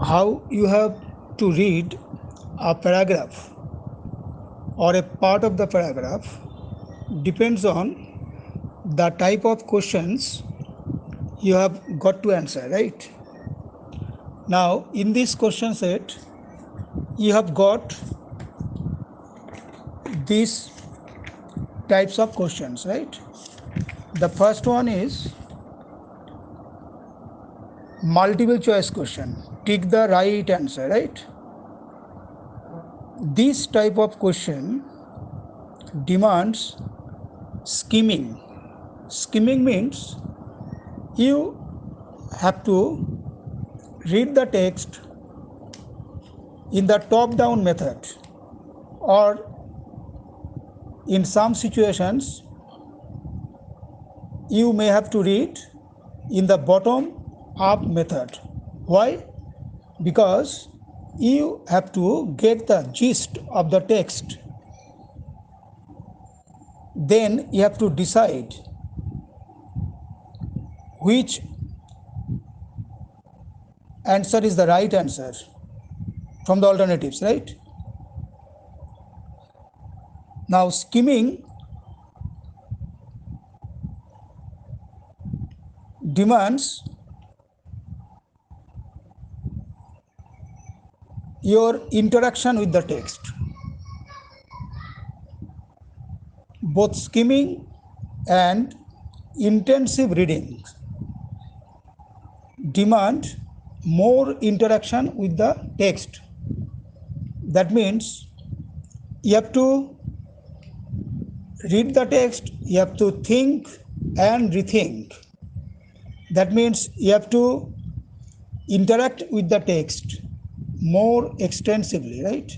how you have to read a paragraph or a part of the paragraph depends on the type of questions you have got to answer, right? Now, in this question set, you have got these types of questions, right? The first one is multiple choice question. Tick the right answer, right? This type of question demands skimming. Skimming means you have to read the text in the top down method, or in some situations you may have to read in the bottom up method. Why? Because you have to get the gist of the text. Then you have to decide which answer is the right answer from the alternatives, right? Now, skimming demands your interaction with the text. Both skimming and intensive reading demand more interaction with the text. That means you have to read the text, you have to think and rethink. That means you have to interact with the text more extensively, right?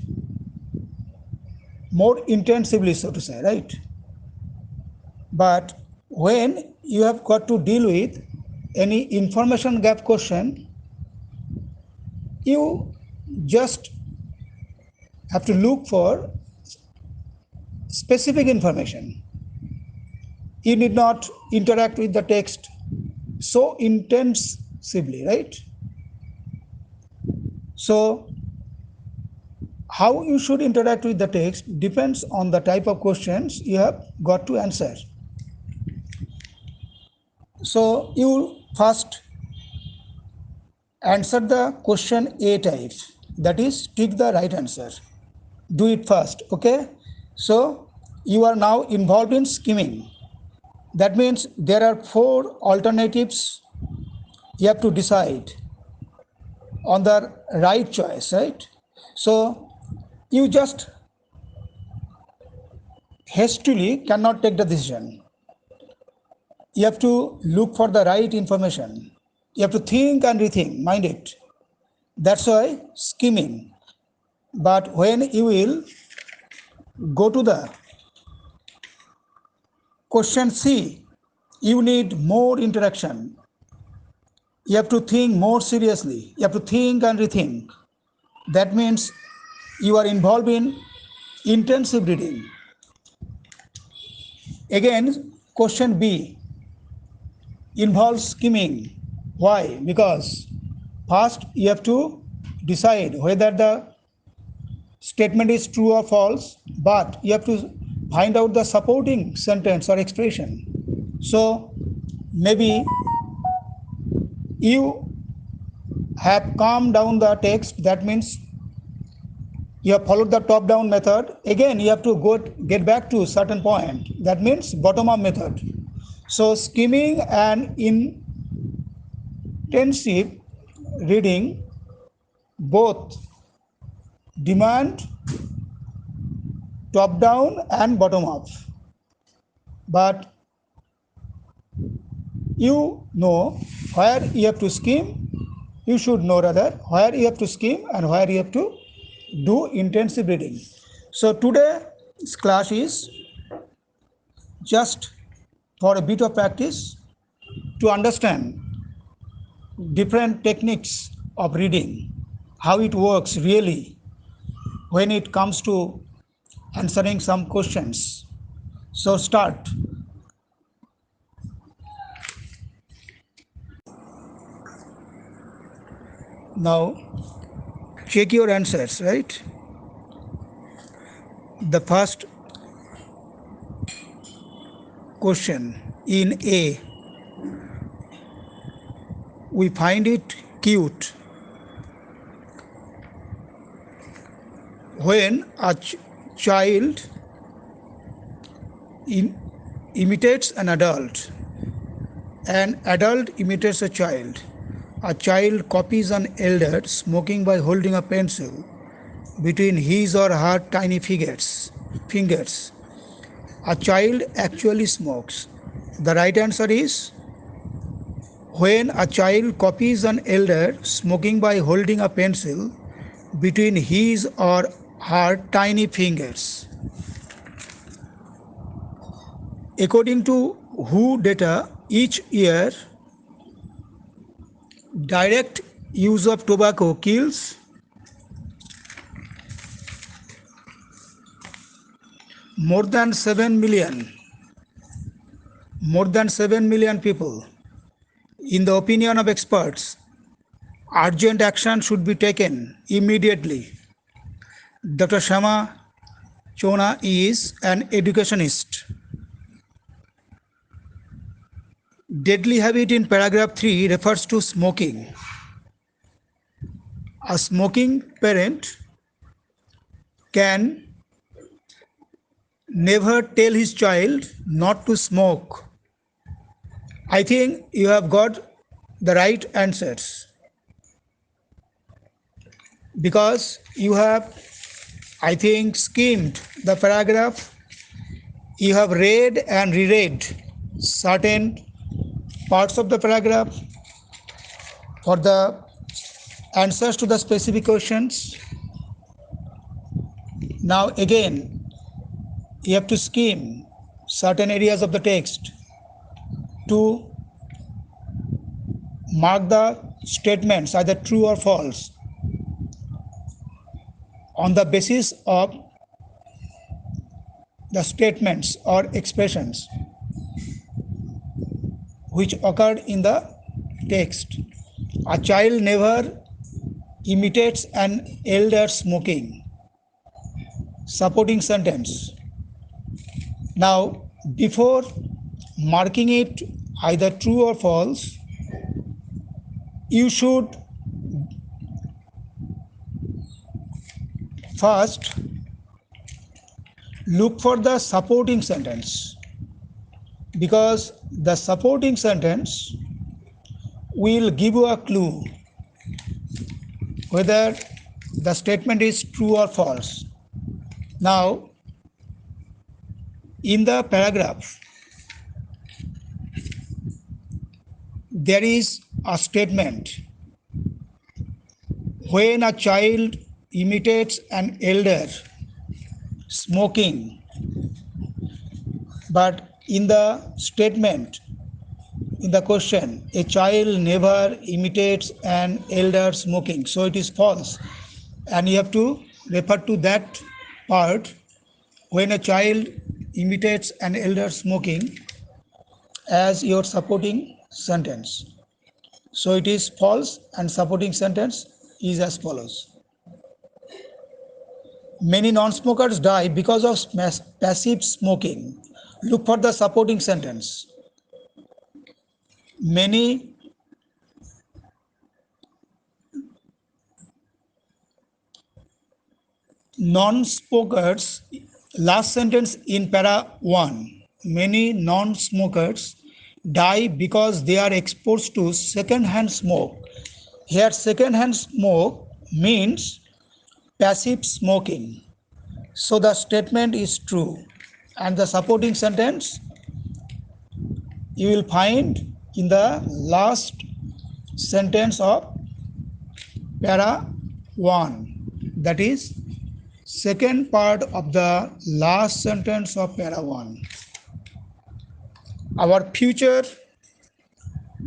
More intensively, so to say, right? But when you have got to deal with any information gap question, you just have to look for specific information. You need not interact with the text so intensively, right? So, how you should interact with the text depends on the type of questions you have got to answer. So, you first answer the question A type, that is, tick the right answer. Do it first, okay? So, you are now involved in skimming. That means there are 4 alternatives. You have to decide on the right choice, right? So, you just hastily cannot take the decision. You have to look for the right information. You have to think and rethink, mind it. That's why skimming. But when you will go to the question C, you need more interaction. You have to think more seriously. You have to think and rethink. That means you are involved in intensive reading. Again, question B involves skimming. Why? Because first you have to decide whether the statement is true or false, but you have to find out the supporting sentence or expression. So maybe you have calmed down the text, that means you have followed the top down method. Again, you have to get back to a certain point, that means bottom up method. So skimming and intensive reading both demand top down and bottom up, but you know where you have to skim. You should know rather where you have to skim and where you have to do intensive reading. So today's class is just for a bit of practice to understand different techniques of reading, how it works really when it comes to answering some questions. So start. Now check your answers, right? The first question in A, we find it cute when a child imitates an adult imitates a child copies an elder smoking by holding a pencil between his or her tiny fingers. A child actually smokes. The right answer is when a child copies an elder smoking by holding a pencil between his or her tiny fingers. According to WHO data, each year, direct use of tobacco kills more than 7 million people. In the opinion of experts, urgent action should be taken immediately. Dr. Shama Chona is an educationist. Deadly habit in paragraph 3 refers to smoking. A smoking parent can never tell his child not to smoke. I think you have got the right answers because you have, I think, skimmed the paragraph. You have read and reread certain parts of the paragraph for the answers to the specific questions. Now again, you have to skim certain areas of the text to mark the statements either true or false on the basis of the statements or expressions which occurred in the text. A child never imitates an elder smoking. Supporting sentence. Now, before marking it either true or false, you should first look for the supporting sentence, because the supporting sentence will give you a clue whether the statement is true or false. Now, in the paragraph, there is a statement: when a child imitates an elder smoking, but in the statement, in the question, a child never imitates an elder smoking, so it is false, and you have to refer to that part, when a child imitates an elder smoking, as your supporting sentence. So it is false, and supporting sentence is as follows: many non-smokers die because of passive smoking. Look for the supporting sentence. Many non-smokers, last sentence in para 1, many non-smokers die because they are exposed to second-hand smoke. Here second-hand smoke means passive smoking. So the statement is true, and the supporting sentence you will find in the last sentence of para 1, that is second part of the last sentence of para 1. Our future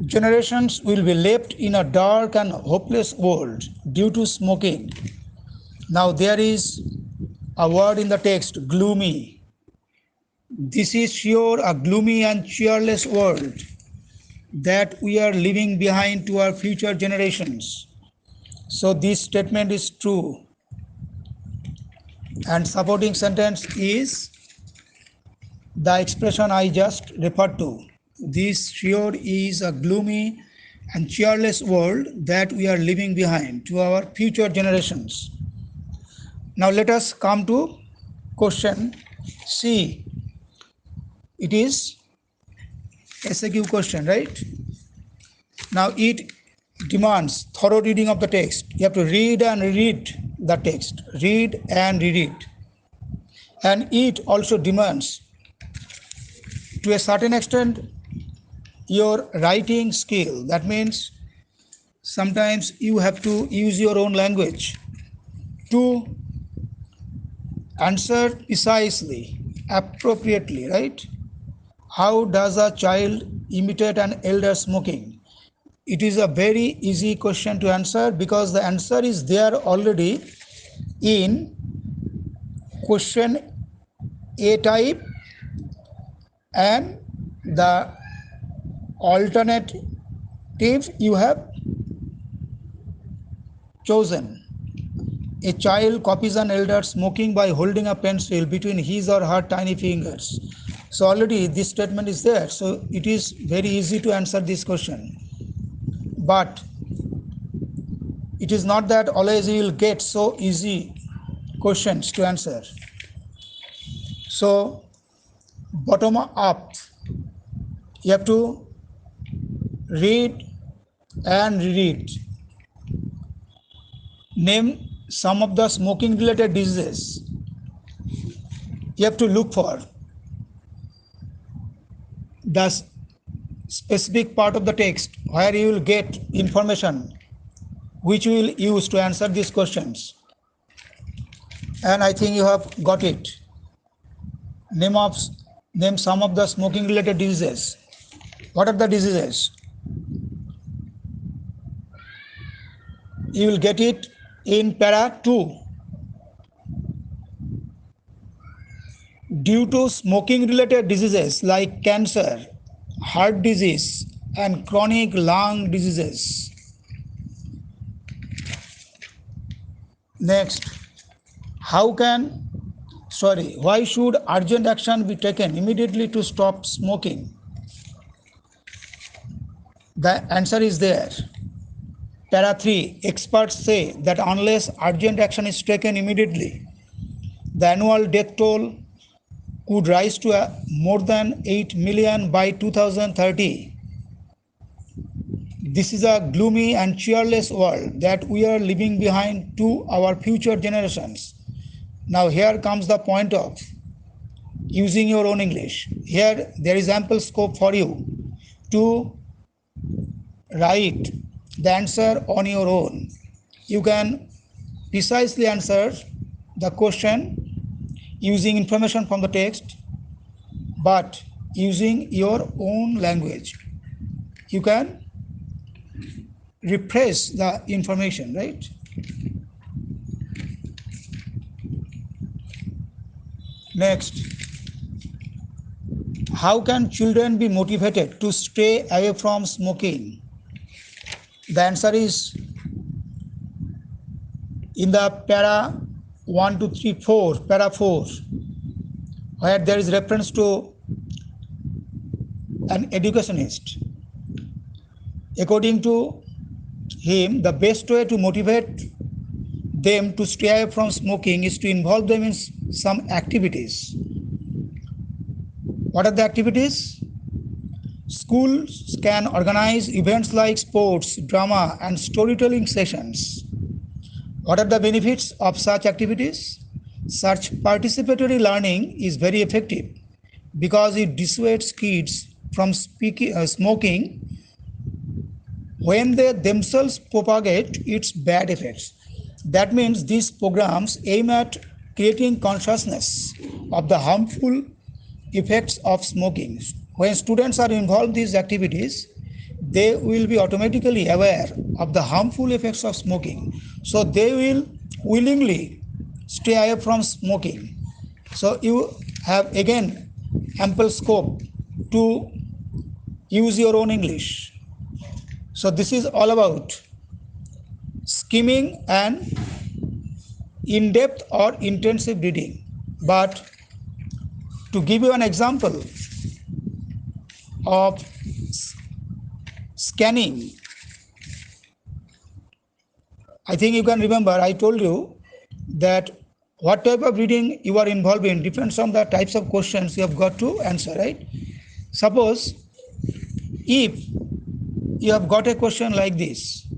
generations will be left in a dark and hopeless world due to smoking. Now there is a word in the text, gloomy. This is sure a gloomy and cheerless world that we are leaving behind to our future generations. So this statement is true. And supporting sentence is the expression I just referred to. This sure is a gloomy and cheerless world that we are leaving behind to our future generations. Now let us come to question C. It is SAQ question, right? Now it demands thorough reading of the text. You have to read and reread the text. Read and reread. And it also demands, to a certain extent, your writing skill. That means sometimes you have to use your own language to answer precisely, appropriately, right? How does a child imitate an elder smoking? It is a very easy question to answer because the answer is there already in question A type, and the alternative you have chosen. A child copies an elder smoking by holding a pencil between his or her tiny fingers. So already this statement is there. So it is very easy to answer this question. But it is not that always you will get so easy questions to answer. So bottom up, you have to read and reread. Name some of the smoking related diseases you have to look for. The specific part of the text where you will get information which you will use to answer these questions. And I think you have got it. Name some of the smoking related diseases. What are the diseases? You will get it in para 2. Due to smoking related diseases like cancer, heart disease, and chronic lung diseases. Next, why should urgent action be taken immediately to stop smoking? The answer is there. Para 3, experts say that unless urgent action is taken immediately, the annual death toll could rise to more than 8 million by 2030. This is a gloomy and cheerless world that we are leaving behind to our future generations. Now here comes the point of using your own English. Here there is ample scope for you to write the answer on your own. You can precisely answer the question using information from the text, but using your own language. You can rephrase the information, right? Next, how can children be motivated to stay away from smoking? The answer is in the para 1, 2, 3, 4, para 4, where there is reference to an educationist. According to him, the best way to motivate them to stay away from smoking is to involve them in some activities. What are the activities? Schools can organize events like sports, drama, and storytelling sessions. What are the benefits of such activities? Such participatory learning is very effective because it dissuades kids from smoking when they themselves propagate its bad effects. That means these programs aim at creating consciousness of the harmful effects of smoking. When students are involved in these activities, they will be automatically aware of the harmful effects of smoking. So they will willingly stay away from smoking. So you have again ample scope to use your own English. So this is all about skimming and in-depth or intensive reading. But to give you an example of scanning, I think you can remember I told you that what type of reading you are involved in depends on the types of questions you have got to answer, right? Suppose if you have got a question like this,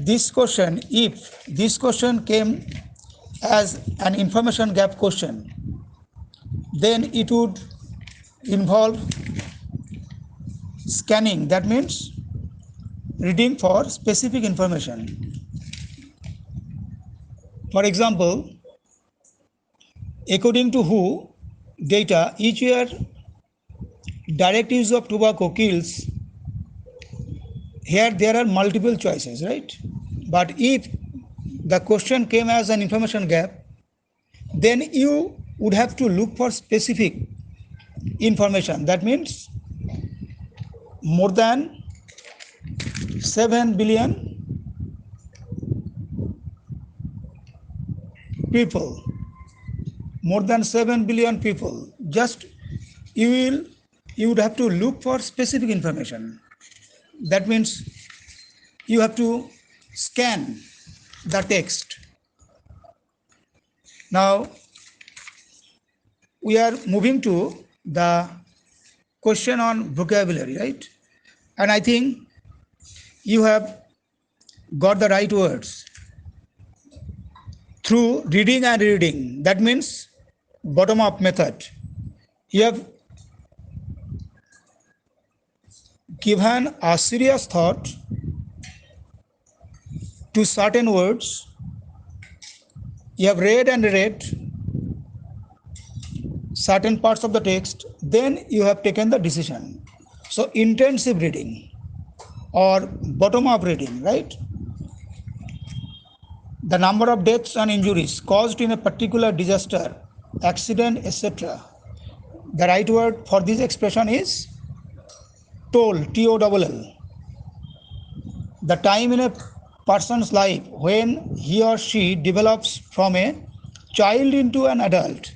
if this question came as an information gap question, then it would involve scanning, that means reading for specific information. For example, according to WHO data, each year direct use of tobacco kills. Here there are multiple choices, right? But if the question came as an information gap, then you would have to look for specific information. That means more than 7 billion people, just you would have to look for specific information. That means you have to scan the text. Now we are moving to the question on vocabulary, right? And I think you have got the right words through reading and reading. That means bottom-up method. You have given a serious thought to certain words. You have read and read certain parts of the text, then you have taken the decision. So intensive reading or bottom-up reading, right? The number of deaths and injuries caused in a particular disaster, accident, etc. The right word for this expression is toll, T-O-L-L. The time in a person's life when he or she develops from a child into an adult.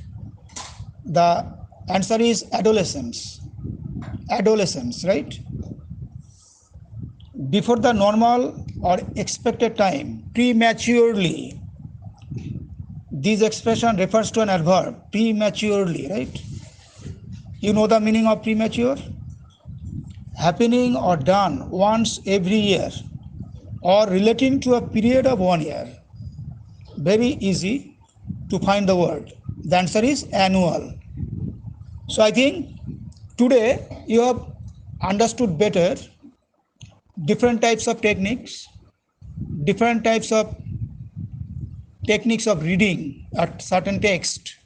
The answer is adolescence. Adolescence, right? Before the normal or expected time, prematurely. This expression refers to an adverb, prematurely, right? You know the meaning of premature? Happening or done once every year or relating to a period of 1 year. Very easy to find the word. The answer is annual. So I think today you have understood better different types of techniques of reading at certain text,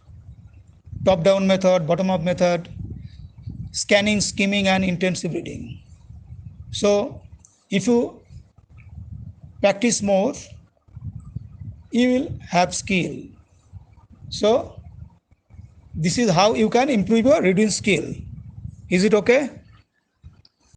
top-down method, bottom-up method, scanning, skimming, and intensive reading. So if you practice more, you will have skill. So this is how you can improve your reading skill. Is it okay?